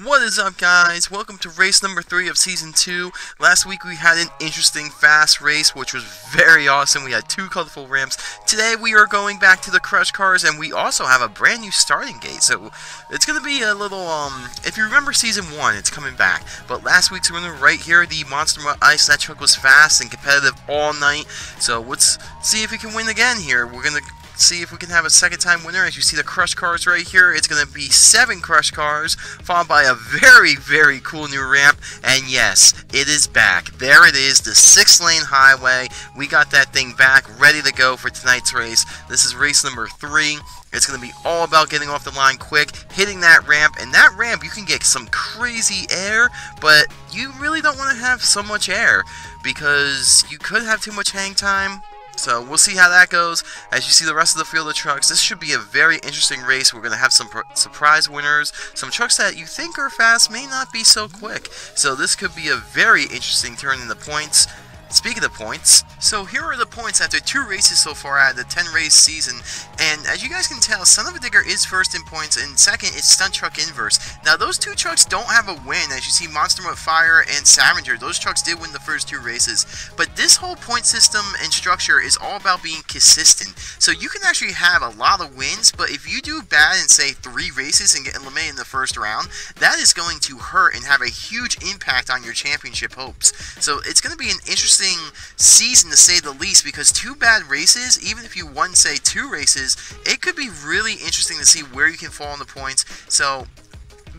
What is up, guys? Welcome to race number 3 of Season 2. Last week we had an interesting fast race, which was very awesome. We had 2 colorful ramps. Today we are going back to the Crush Cars, and we also have a brand new starting gate. So it's going to be a little, if you remember Season 1, it's coming back. But last week's winner right here, the Monster Mutt Ice, that truck was fast and competitive all night. So let's see if we can win again here. We're going to see if we can have a second time winner. As you see the Crush Cars right here, it's going to be 7 Crush Cars, followed by a very cool new ramp. And yes, it is back. There it is, the 6-lane highway. We got that thing back, ready to go for tonight's race. This is race number 3. It's going to be all about getting off the line quick, hitting that ramp, and that ramp you can get some crazy air, but you really don't want to have so much air because you could have too much hang time. So we'll see how that goes. As you see the rest of the field of trucks, this should be a very interesting race. We're going to have some surprise winners. Some trucks that you think are fast may not be so quick. So this could be a very interesting turn in the points. Speaking of points, so here are the points after 2 races so far out of the 10-race season, and as you guys can tell, Son of a Digger is first in points, and second is Stunt Truck Inverse. Now those 2 trucks don't have a win. As you see, Monster Mutt Fire and Scavenger, those trucks did win the first 2 races, but this whole point system and structure is all about being consistent. So you can actually have a lot of wins, but if you do bad in, say, 3 races and get eliminated in the first round, that is going to hurt and have a huge impact on your championship hopes. So it's going to be an interesting season to say the least, because 2 bad races, even if you won, say, 2 races, it could be really interesting to see where you can fall in the points. So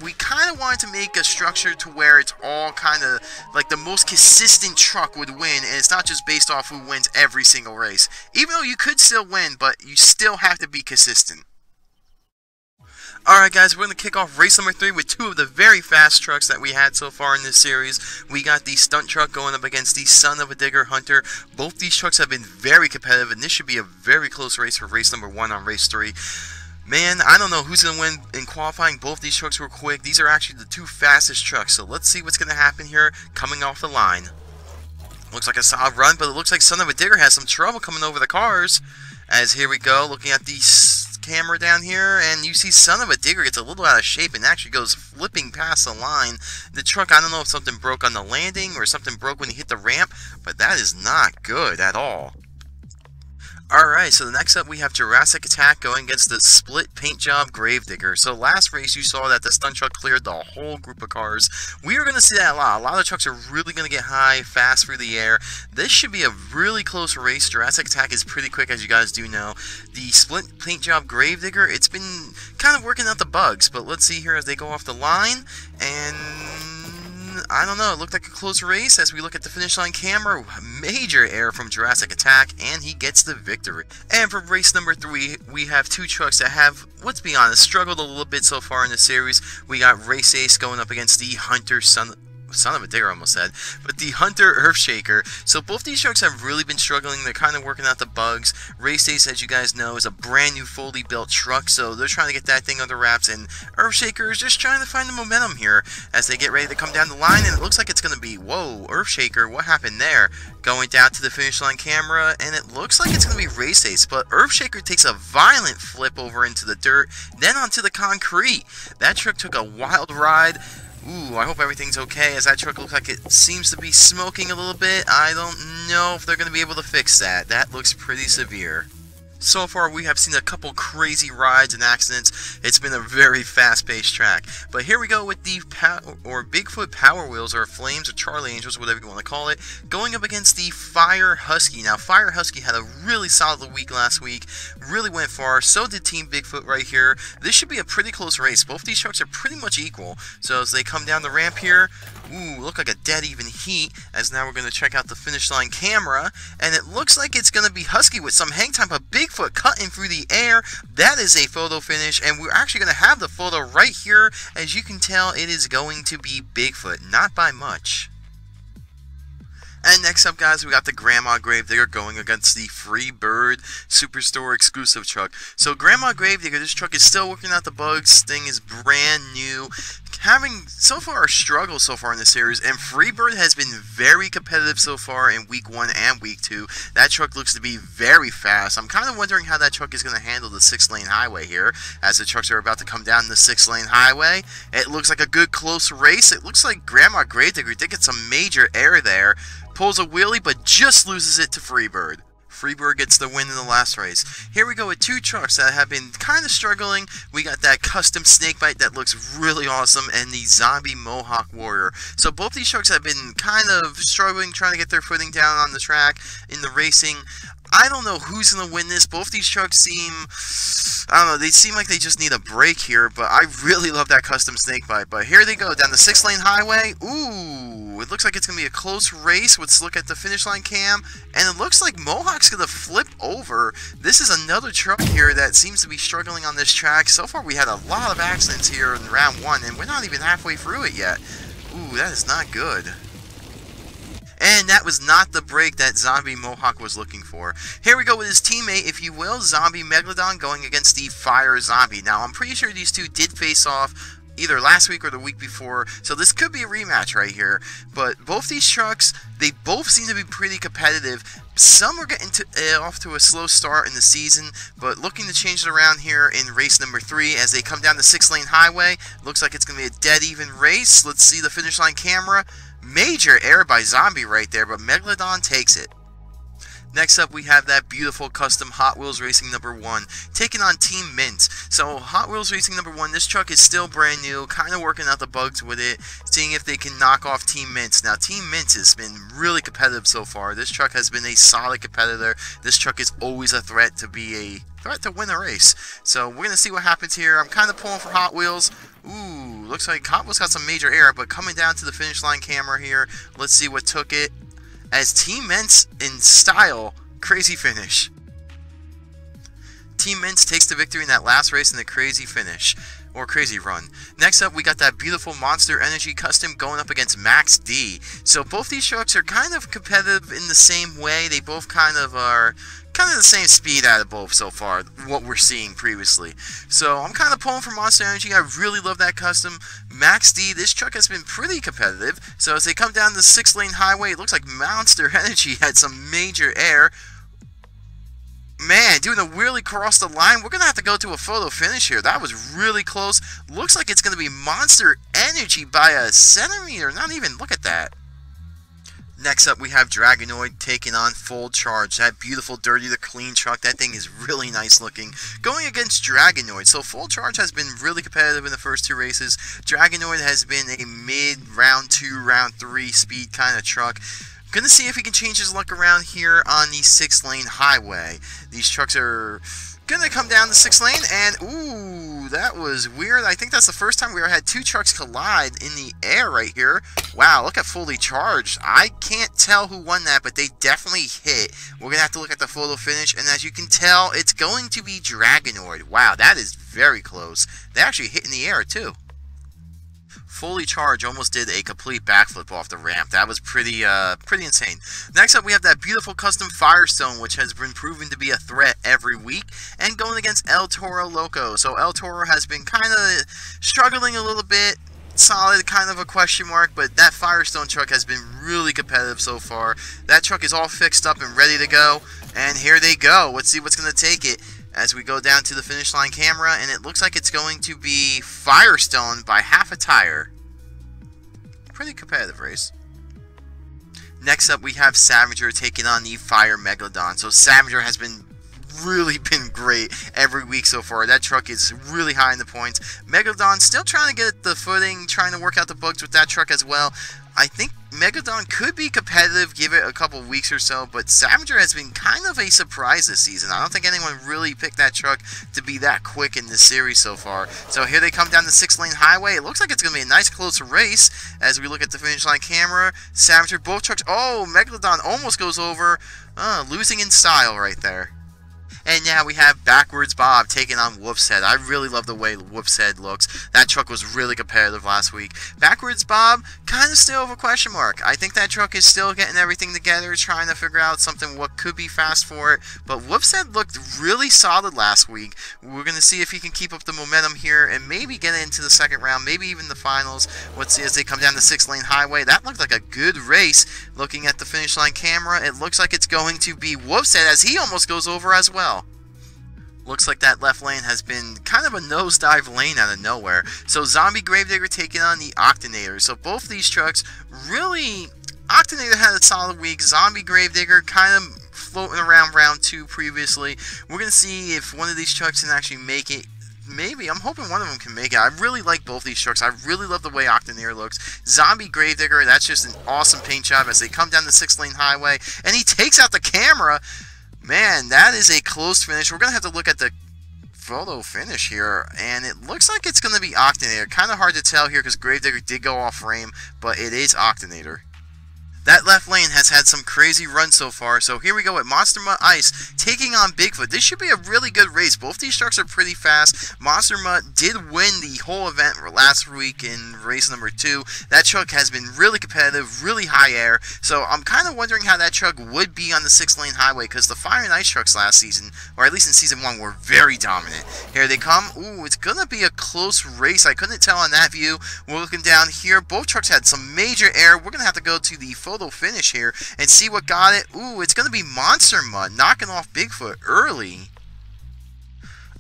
we kind of wanted to make a structure to where it's all kind of like the most consistent truck would win, and it's not just based off who wins every single race. Even though you could still win, but you still have to be consistent. Alright guys, we're going to kick off race number 3 with 2 of the very fast trucks that we had so far in this series. We got the Stunt Truck going up against the Son of a Digger Hunter. Both these trucks have been very competitive, and this should be a very close race for race number 1 on race 3. Man, I don't know who's going to win in qualifying. Both these trucks were quick. These are actually the 2 fastest trucks, so let's see what's going to happen here coming off the line. Looks like a solid run, but it looks like Son of a Digger has some trouble coming over the cars. As here we go, looking at the camera down here, and you see Son of a Digger gets a little out of shape and actually goes flipping past the line. The truck, I don't know if something broke on the landing or something broke when he hit the ramp, but that is not good at all. Alright, so the next up we have Jurassic Attack going against the Split Paint Job Gravedigger. So last race you saw that the Stunt Truck cleared the whole group of cars. We are going to see that a lot. A lot of trucks are really going to get high, fast through the air. This should be a really close race. Jurassic Attack is pretty quick, as you guys do know. The Split Paint Job Gravedigger, it's been kind of working out the bugs, but let's see here as they go off the line, and I don't know, it looked like a close race as we look at the finish line camera. Major error from Jurassic Attack, and he gets the victory. And for race number 3, we have 2 trucks that have, let's be honest, struggled a little bit so far in the series. We got Race Ace going up against the Hunter Son of a Digger, almost said, but the Hunter Earthshaker. So both these trucks have really been struggling. They're kind of working out the bugs. Race Ace, as you guys know, is a brand new fully built truck, so they're trying to get that thing under wraps, and Earthshaker is just trying to find the momentum here as they get ready to come down the line, and it looks like it's going to be, whoa, Earthshaker, what happened there? Going down to the finish line camera, and it looks like it's going to be Race Ace, but Earthshaker takes a violent flip over into the dirt, then onto the concrete. That truck took a wild ride. Ooh, I hope everything's okay, as that truck looks like it seems to be smoking a little bit. I don't know if they're going to be able to fix that. That looks pretty severe. So far, we have seen a couple crazy rides and accidents. It's been a very fast-paced track. But here we go with the Bigfoot Power Wheels, or Flames, or Charlie Angels, whatever you want to call it, going up against the Fire Husky. Now, Fire Husky had a really solid week last week, really went far. So did Team Bigfoot right here. This should be a pretty close race. Both these trucks are pretty much equal. So as they come down the ramp here, ooh, look like a dead even heat, as now we're going to check out the finish line camera, and it looks like it's going to be Husky with some hang time, but Bigfoot cutting through the air. That is a photo finish, and we're actually going to have the photo right here. As you can tell, it is going to be Bigfoot, not by much. And next up, guys, we got the Grandma Gravedigger going against the Freebird Superstore exclusive truck. So Grandma Gravedigger, this truck is still working out the bugs. This thing is brand new. having so far a struggle so far in the series, and Freebird has been very competitive so far in week 1 and week 2. That truck looks to be very fast. I'm kind of wondering how that truck is going to handle the 6-lane highway here, as the trucks are about to come down the 6-lane highway. It looks like a good close race. It looks like Grandma Gravedigger did get some major air there. Pulls a wheelie, but just loses it to Freebird. Freebird gets the win in the last race. Here we go with 2 trucks that have been kind of struggling. We got that custom Snakebite that looks really awesome, and the Zombie Mohawk Warrior. So both these trucks have been kind of struggling, trying to get their footing down on the track in the racing. I don't know who's going to win this. Both these trucks seem, I don't know, they seem like they just need a break here, but I really love that custom Snakebite. But here they go, down the 6-lane highway. Ooh, it looks like it's going to be a close race. Let's look at the finish line cam, and it looks like Mohawk's going to flip over. This is another truck here that seems to be struggling on this track. So far, we had a lot of accidents here in round 1, and we're not even halfway through it yet. Ooh, that is not good. And that was not the break that Zombie Mohawk was looking for. Here we go with his teammate, if you will, Zombie Megalodon going against the Fire Zombie. Now, I'm pretty sure these two did face off either last week or the week before, so this could be a rematch right here. But both these trucks, they both seem to be pretty competitive. Some are getting off to a slow start in the season, but looking to change it around here in race number 3 as they come down the 6-lane highway. Looks like it's going to be a dead even race. Let's see the finish line camera. Major error by Zombie right there, but Megalodon takes it. Next up, we have that beautiful custom Hot Wheels Racing number 1, taking on Team Mint. So, Hot Wheels Racing number 1, this truck is still brand new, kind of working out the bugs with it, seeing if they can knock off Team Mint. Now, Team Mint has been really competitive so far. This truck has been a solid competitor. This truck is always a threat to win a race. So, we're going to see what happens here. I'm kind of pulling for Hot Wheels. Ooh, looks like Hot Wheels got some major error, but coming down to the finish line camera here, let's see what took it. As Team Mint in style, crazy finish. Team Mint takes the victory in that last race in the crazy finish, or crazy run. Next up, we got that beautiful Monster Energy Custom going up against Max D. So both these trucks are kind of competitive in the same way. They both kind of are the same speed out of both so far, what we're seeing previously. So I'm kind of pulling for Monster Energy. I really love that custom. Max D, this truck has been pretty competitive. So as they come down the 6-lane highway, it looks like Monster Energy had some major air. Man, doing a wheelie across the line. We're going to have to go to a photo finish here. That was really close. Looks like it's going to be Monster Energy by a centimeter. Not even, look at that. Next up, we have Dragonoid taking on Full Charge. That beautiful, dirty to clean truck. That thing is really nice looking. Going against Dragonoid. So Full Charge has been really competitive in the first 2 races. Dragonoid has been a mid-round 2, round 3 speed kind of truck. Gonna see if he can change his luck around here on the 6-lane highway. These trucks are gonna come down the 6th lane, and ooh, that was weird. I think that's the first time we ever had 2 trucks collide in the air right here. Wow, look at Fully Charged. I can't tell who won that, but they definitely hit. We're gonna have to look at the photo finish, and as you can tell, it's going to be Dragonoid. Wow, that is very close. They actually hit in the air too. Fully Charged almost did a complete backflip off the ramp. That was pretty insane. Next up, we have that beautiful custom Firestone, which has been proven to be a threat every week, and going against El Toro Loco. So El Toro has been kind of struggling a little bit. Solid, kind of a question mark, but that Firestone truck has been really competitive so far. That truck is all fixed up and ready to go, and here they go. Let's see what's going to take it as we go down to the finish line camera, and it looks like it's going to be Firestone by half a tire. Pretty competitive race. Next up, we have Savager taking on the Fire Megalodon. So Savager has really been great every week so far. That truck is really high in the points. Megalodon still trying to get the footing, trying to work out the bugs with that truck as well. I think Megalodon could be competitive, give it a couple weeks or so, but Savager has been kind of a surprise this season. I don't think anyone really picked that truck to be that quick in this series so far. So here they come down the 6-lane highway. It looks like it's going to be a nice close race as we look at the finish line camera. Savager, both trucks. Oh, Megalodon almost goes over. Losing in style right there. And now we have Backwards Bob taking on Wolf's Head. I really love the way Wolf's Head looks. That truck was really competitive last week. Backwards Bob, kind of still of a question mark. I think that truck is still getting everything together, trying to figure out something what could be fast for it. But Wolf's Head looked really solid last week. We're going to see if he can keep up the momentum here and maybe get into the second round, maybe even the finals. Let's see as they come down the 6-lane highway. That looked like a good race. Looking at the finish line camera, it looks like it's going to be Wolf's Head as he almost goes over as well. Looks like that left lane has been kind of a nosedive lane out of nowhere. So Zombie Gravedigger taking on the Octanator. So both these trucks really... Octanator had a solid week. Zombie Gravedigger kind of floating around round 2 previously. We're going to see if one of these trucks can actually make it. Maybe. I'm hoping one of them can make it. I really like both these trucks. I really love the way Octanator looks. Zombie Gravedigger, that's just an awesome paint job as they come down the 6-lane highway. And he takes out the camera. Man, that is a close finish. We're going to have to look at the photo finish here, and it looks like it's going to be Octanator. Kind of hard to tell here because Gravedigger did go off frame, but it is Octanator. That left lane has had some crazy runs so far, so here we go with Monster Mutt Ice taking on Bigfoot. This should be a really good race. Both these trucks are pretty fast. Monster Mutt did win the whole event last week in race number 2. That truck has been really competitive, really high air, so I'm kind of wondering how that truck would be on the 6-lane highway because the Fire and Ice trucks last season, or at least in Season 1, were very dominant. Here they come. Ooh, it's going to be a close race. I couldn't tell on that view. We're looking down here. Both trucks had some major air. We're going to have to go to the photo finish here and see what got it. Ooh, it's going to be Monster Mutt knocking off Bigfoot early.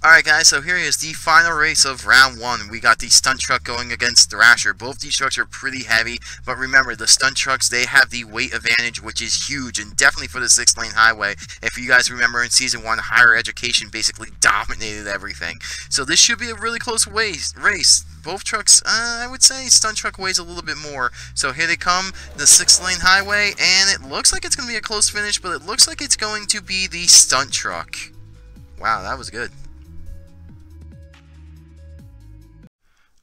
Alright guys, so here is the final race of round 1. We got the stunt truck going against Thrasher. Both these trucks are pretty heavy, but remember, the stunt trucks, they have the weight advantage, which is huge, and definitely for the 6-lane highway. If you guys remember in Season 1, Higher Education basically dominated everything. So this should be a really close race. Both trucks, I would say stunt truck weighs a little bit more. So here they come, the 6-lane highway, and it looks like it's going to be a close finish, but it looks like it's going to be the stunt truck. Wow, that was good.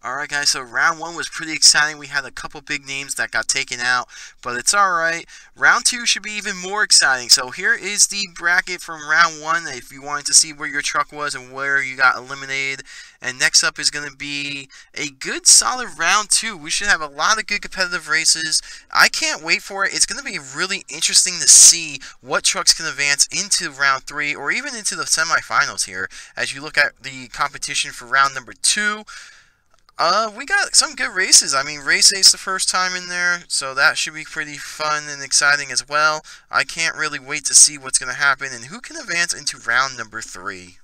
Alright guys, so round 1 was pretty exciting. We had a couple big names that got taken out, but it's alright. Round 2 should be even more exciting. So here is the bracket from round 1 if you wanted to see where your truck was and where you got eliminated. And next up is going to be a good solid round 2. We should have a lot of good competitive races. I can't wait for it. It's going to be really interesting to see what trucks can advance into round 3 or even into the semifinals here as you look at the competition for round number 2. We got some good races. I mean, Race Ace the first time in there, so that should be pretty fun and exciting as well. I can't really wait to see what's going to happen and who can advance into round number 3.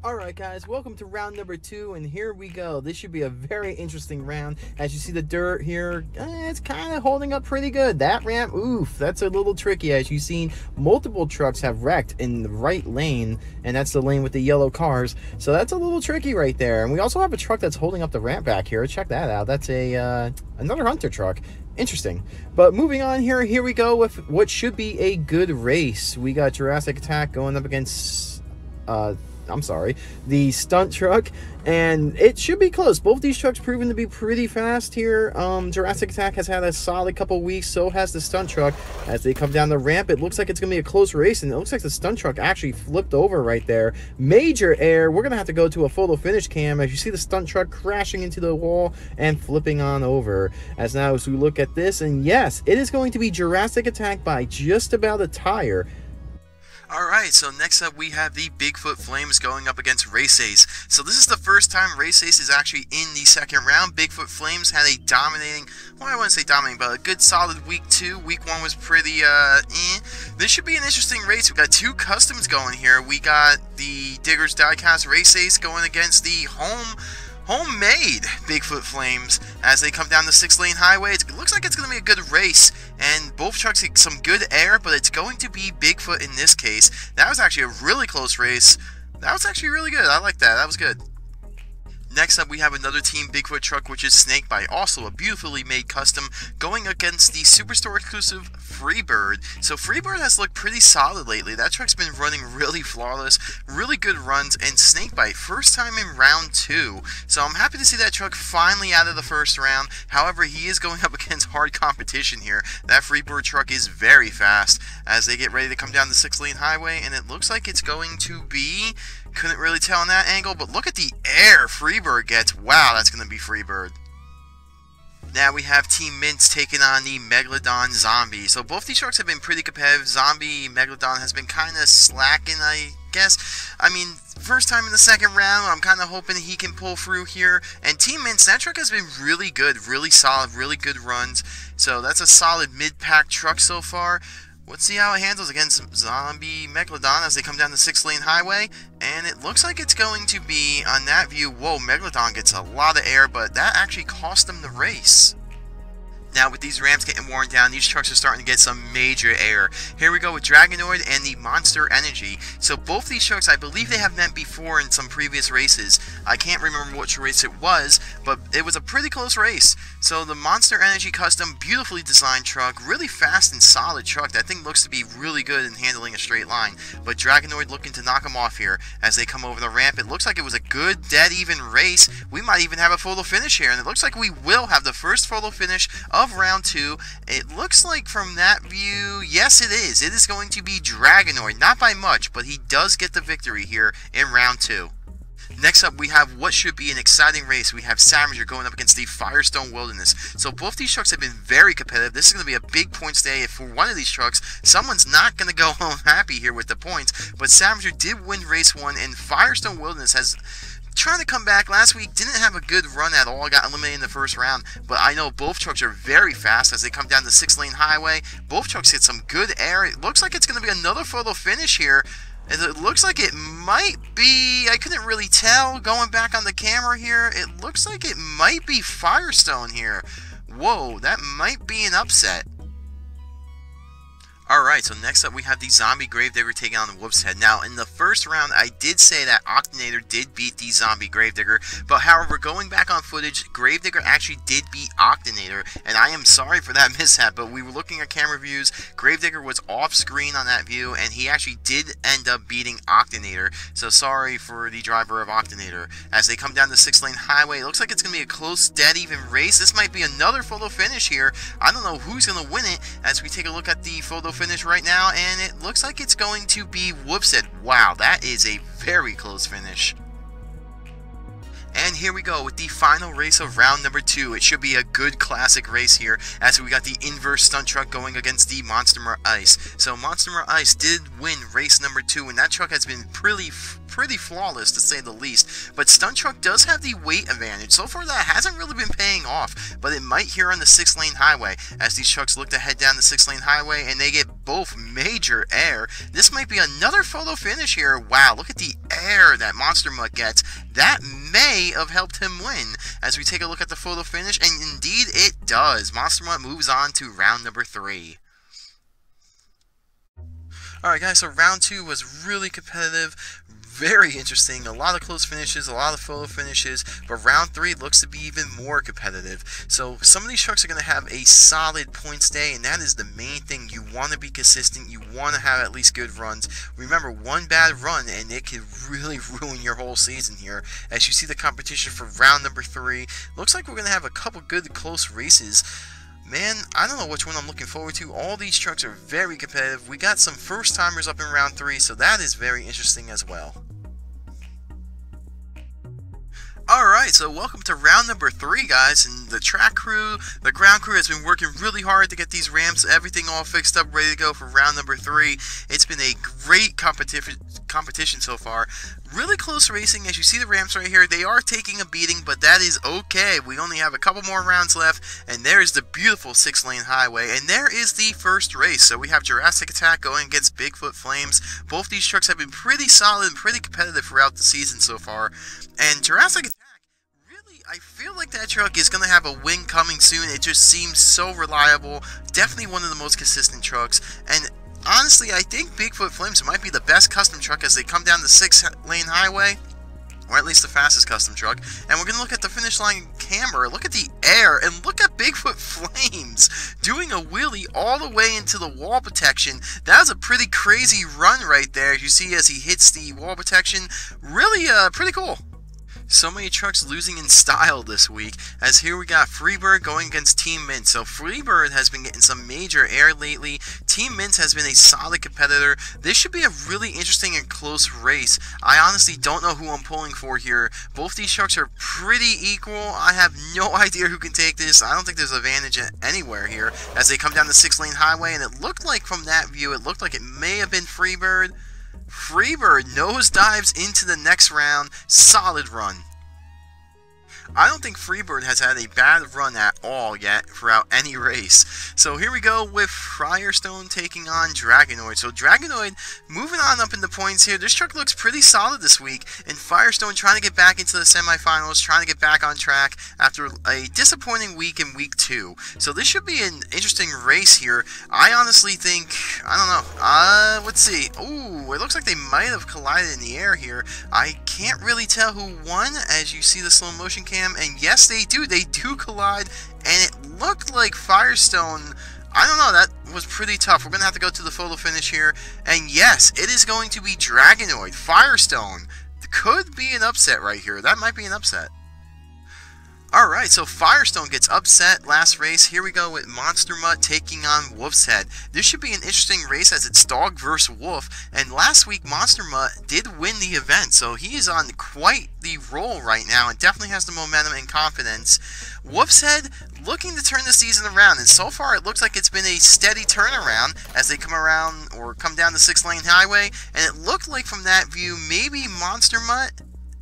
Alright guys, welcome to round number 2, and here we go. This should be a very interesting round. As you see the dirt here, it's kind of holding up pretty good. That ramp, oof, that's a little tricky. As you've seen, multiple trucks have wrecked in the right lane, and that's the lane with the yellow cars. So that's a little tricky right there. And we also have a truck that's holding up the ramp back here. Check that out. That's a another Hunter truck. Interesting. But moving on here we go with what should be a good race. We got Jurassic Attack going up against the stunt truck, and it should be close. Both these trucks proven to be pretty fast here. Jurassic Attack has had a solid couple weeks, so has the stunt truck. As they come down the ramp, it looks like it's gonna be a close race, and it looks like the stunt truck actually flipped over right there. Major air. We're gonna have to go to a photo finish cam as you see the stunt truck crashing into the wall and flipping on over. As now as we look at this, and yes, it is going to be Jurassic Attack by just about a tire. Alright, so next up we have the Bigfoot Flames going up against Race Ace. So this is the first time Race Ace is actually in the second round. Bigfoot Flames had a dominating, well, I wouldn't say dominating, but a good solid week 2. Week 1 was pretty, This should be an interesting race. We got 2 customs going here. We got the Diggers Diecast Race Ace going against the homemade Bigfoot Flames as they come down the 6-lane highway. It looks like it's going to be a good race, and both trucks get some good air, but it's going to be Bigfoot in this case. That was actually a really close race. That was actually really good. I like that. That was good. Next up, we have another Team Bigfoot truck, which is Snakebite, also a beautifully made custom, going against the Superstore exclusive Freebird. So Freebird has looked pretty solid lately. That truck's been running really flawless, really good runs, and Snakebite, first time in round 2. So I'm happy to see that truck finally out of the first round. However, he is going up against hard competition here. That Freebird truck is very fast as they get ready to come down the 6-lane highway, and it looks like it's going to be... Couldn't really tell on that angle, but look at the air Freebird gets. Wow, that's going to be Freebird. Now we have Team Mints taking on the Megalodon Zombie. So both these trucks have been pretty competitive. Zombie, Megalodon has been kind of slacking, I guess. I mean, first time in the second round, I'm kind of hoping he can pull through here. And Team Mints, that truck has been really good, really solid, really good runs. So that's a solid mid-pack truck so far. Let's see how it handles against Zombie Megalodon as they come down the 6-lane highway. And it looks like it's going to be, on that view, whoa, Megalodon gets a lot of air, but that actually cost them the race. Now, with these ramps getting worn down, these trucks are starting to get some major air. Here we go with Dragonoid and the Monster Energy. So both these trucks, I believe they have met before in some previous races. I can't remember which race it was, but it was a pretty close race. So the Monster Energy custom, beautifully designed truck, really fast and solid truck. That thing looks to be really good in handling a straight line. But Dragonoid looking to knock them off here as they come over the ramp. It looks like it was a good, dead even race. We might even have a photo finish here, and it looks like we will have the first photo finish of round 2. It looks like from that view, yes it is. It is going to be Dragonoid, not by much, but he does get the victory here in round 2. Next up, we have what should be an exciting race. We have Samager going up against the Firestone Wilderness. So both these trucks have been very competitive. This is going to be a big points day for one of these trucks. Someone's not going to go home happy here with the points, but Samager did win race 1, and Firestone Wilderness has... trying to come back last week, didn't have a good run at all, got eliminated in the first round, but I know both trucks are very fast as they come down the 6-lane highway. Both trucks hit some good air. It looks like it's going to be another photo finish here. It looks like it might be, I couldn't really tell going back on the camera here, it looks like it might be Firestone here. Whoa, that might be an upset. Alright, so next up we have the Zombie Gravedigger taking on the Wolf's Head. Now, in the first round, I did say that Octanator did beat the Zombie Gravedigger, but however, going back on footage, Gravedigger actually did beat Octanator, and I am sorry for that mishap, but we were looking at camera views, Gravedigger was off screen on that view, and he actually did end up beating Octanator, so sorry for the driver of Octanator. As they come down the 6-lane highway, it looks like it's going to be a close, dead even race. This might be another photo finish here. I don't know who's going to win it, as we take a look at the photo finish right now, and it looks like it's going to be Wolf's. Wow, that is a very close finish. And here we go with the final race of round number 2. It should be a good classic race here as we got the inverse stunt truck going against the Monster Ice. So Monster Ice did win race number 2, and that truck has been pretty flawless to say the least. But stunt truck does have the weight advantage. So far that hasn't really been paying off, but it might here on the 6-lane highway as these trucks look to head down the 6-lane highway and they get both major air. This might be another photo finish here. Wow, look at the air that Monster Mutt gets. That may have helped him win as we take a look at the photo finish, and indeed it does. Monster Mutt moves on to round number 3. Alright guys, so round 2 was really competitive, very interesting, a lot of close finishes, a lot of photo finishes, but round 3 looks to be even more competitive. So some of these trucks are going to have a solid points day, and that is the main thing. You want to be consistent, you want to have at least good runs. Remember, one bad run and it could really ruin your whole season here. As you see the competition for round number 3, looks like we're going to have a couple good close races. Man, I don't know which one I'm looking forward to. All these trucks are very competitive. We got some first-timers up in round 3, so that is very interesting as well. Alright, so welcome to round number 3, guys, and the track crew, the ground crew has been working really hard to get these ramps, everything all fixed up, ready to go for round number 3. It's been a great competition so far. Really close racing. As you see the ramps right here, they are taking a beating, but that is okay. We only have a couple more rounds left, and there is the beautiful 6-lane highway, and there is the first race. So we have Jurassic Attack going against Bigfoot Flames. Both these trucks have been pretty solid and pretty competitive throughout the season so far, and Jurassic Attack, I feel like that truck is going to have a win coming soon. It just seems so reliable. Definitely one of the most consistent trucks. And honestly, I think Bigfoot Flames might be the best custom truck as they come down the 6-lane highway. or at least the fastest custom truck. And we're going to look at the finish line camera, look at the air, and look at Bigfoot Flames doing a wheelie all the way into the wall protection. That was a pretty crazy run right there, as you see as he hits the wall protection. Really pretty cool. So many trucks losing in style this week, as here we got Freebird going against Team Mint. So Freebird has been getting some major air lately. Team Mint has been a solid competitor. This should be a really interesting and close race. I honestly don't know who I'm pulling for here. Both these trucks are pretty equal. I have no idea who can take this. I don't think there's advantage anywhere here as they come down the 6-lane highway, and it looked like from that view, it looked like it may have been Freebird. Freebird nosedives into the next round. Solid run. I don't think Freebird has had a bad run at all yet throughout any race. So here we go with Firestone taking on Dragonoid. So Dragonoid moving on up in the points here. This truck looks pretty solid this week. And Firestone trying to get back into the semifinals, trying to get back on track after a disappointing week in week 2. So this should be an interesting race here. I honestly think, I don't know. Let's see. Ooh, it looks like they might have collided in the air here. I can't really tell who won as you see the slow motion cam. And yes, they do collide, and it looked like Firestone, I don't know, that was pretty tough. We're going to have to go to the photo finish here, and yes, it is going to be Dragonoid. Firestone could be an upset right here. That might be an upset. Alright, so Firestone gets upset last race. Here we go with Monster Mutt taking on Wolf's Head. This should be an interesting race as it's dog versus wolf. And last week, Monster Mutt did win the event, so he is on quite the roll right now and definitely has the momentum and confidence. Wolf's Head looking to turn the season around, and so far it looks like it's been a steady turnaround as they come around or come down the 6-lane highway. And it looked like from that view, maybe Monster Mutt.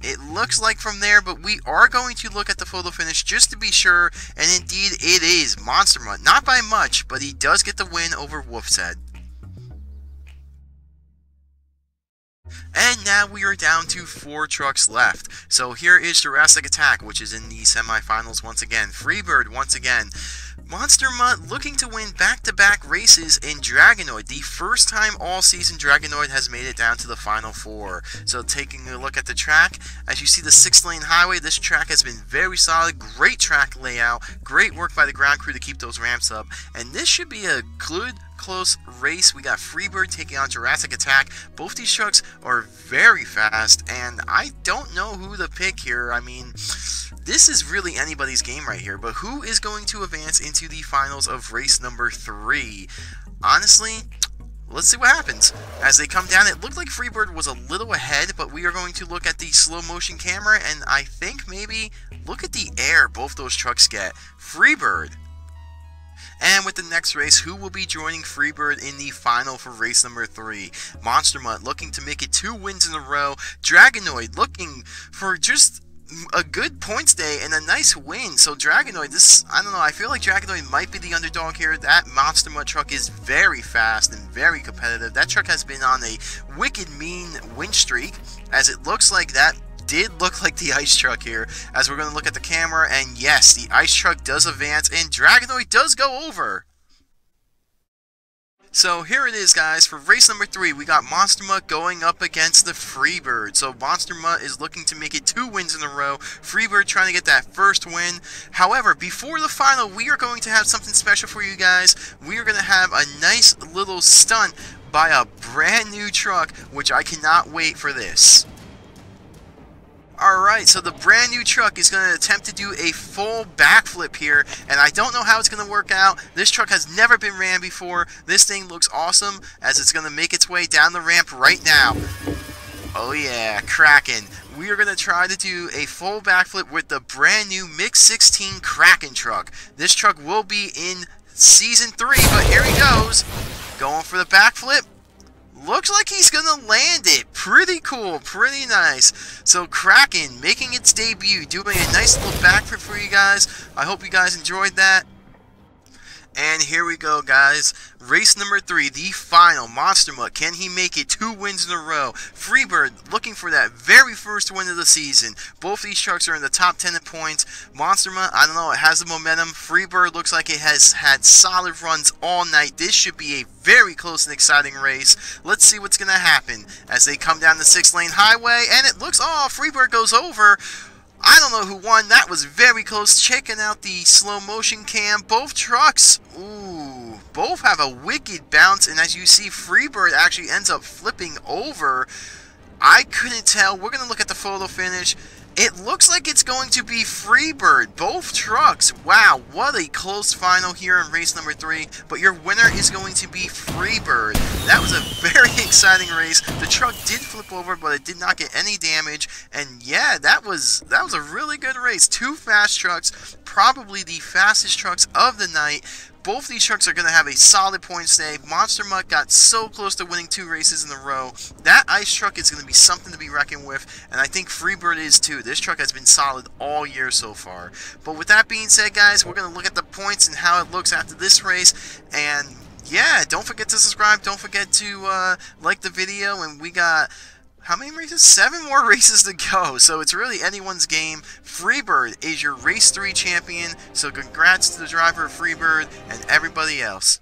It looks like from there, but we are going to look at the photo finish just to be sure, and indeed it is Monster Mutt. Not by much, but he does get the win over Wolf's Head. And now we are down to 4 trucks left. So here is Jurassic Attack, which is in the semifinals once again. Freebird once again. Monster Mutt looking to win back-to-back races in Dragonoid. The first time all season Dragonoid has made it down to the final 4. So taking a look at the track, as you see the 6-lane highway, this track has been very solid. Great track layout. Great work by the ground crew to keep those ramps up. And this should be a good close race. We got Freebird taking on Jurassic Attack. Both these trucks are very fast, and I don't know who to pick here. I mean, this is really anybody's game right here, but who is going to advance into the finals of race number 3? Honestly, let's see what happens. As they come down, it looked like Freebird was a little ahead, but we are going to look at the slow motion camera, and I think maybe look at the air both those trucks get. Freebird. And with the next race, who will be joining Freebird in the final for race number 3? Monster Mutt looking to make it 2 wins in a row. Dragonoid looking for just a good points day and a nice win. So Dragonoid, this, I don't know, I feel like Dragonoid might be the underdog here. That Monster Mutt truck is very fast and very competitive. That truck has been on a wicked mean win streak, as it looks like that did look like the ice truck here, as we're going to look at the camera, and yes, the ice truck does advance, and Dragonoid does go over. So here it is, guys. For race number 3, we got Monster Mutt going up against the Freebird. So Monster Mutt is looking to make it 2 wins in a row. Freebird trying to get that first win. However, before the final, we are going to have something special for you guys. We are going to have a nice little stunt by a brand new truck, which I cannot wait for this. Alright, so the brand new truck is going to attempt to do a full backflip here, and I don't know how it's going to work out. This truck has never been ran before. This thing looks awesome, as it's going to make its way down the ramp right now. Oh yeah, Kraken. We are going to try to do a full backflip with the brand new Mix 16 Kraken truck. This truck will be in Season 3, but here he goes. Going for the backflip. Looks like he's going to land it. Pretty cool. Pretty nice. So Kraken making its debut. Doing a nice little backflip for you guys. I hope you guys enjoyed that. And here we go, guys. Race number 3, the final. Monster Mutt, can he make it 2 wins in a row? Freebird looking for that very first win of the season. Both these trucks are in the top 10 in points. Monster Mutt, I don't know, it has the momentum. Freebird looks like it has had solid runs all night. This should be a very close and exciting race. Let's see what's going to happen as they come down the 6-lane highway. And it looks, oh, Freebird goes over. I don't know who won. That was very close. Checking out the slow motion cam. Both trucks, ooh, both have a wicked bounce. And as you see, Freebird actually ends up flipping over. I couldn't tell. We're going to look at the photo finish. It looks like it's going to be Freebird. Both trucks. Wow, what a close final here in race number 3. But your winner is going to be Freebird. That was a very exciting race. The truck did flip over, but it did not get any damage. And yeah, that was a really good race. 2 fast trucks, probably the fastest trucks of the night. Both these trucks are going to have a solid point save. Monster Mutt got so close to winning 2 races in a row. That ice truck is going to be something to be reckoned with, and I think Freebird is too. This truck has been solid all year so far. But with that being said, guys, we're going to look at the points and how it looks after this race. And yeah, don't forget to subscribe. Don't forget to like the video, and we got... how many races? 7 more races to go, so it's really anyone's game. Freebird is your Race 3 champion, so congrats to the driver of Freebird and everybody else.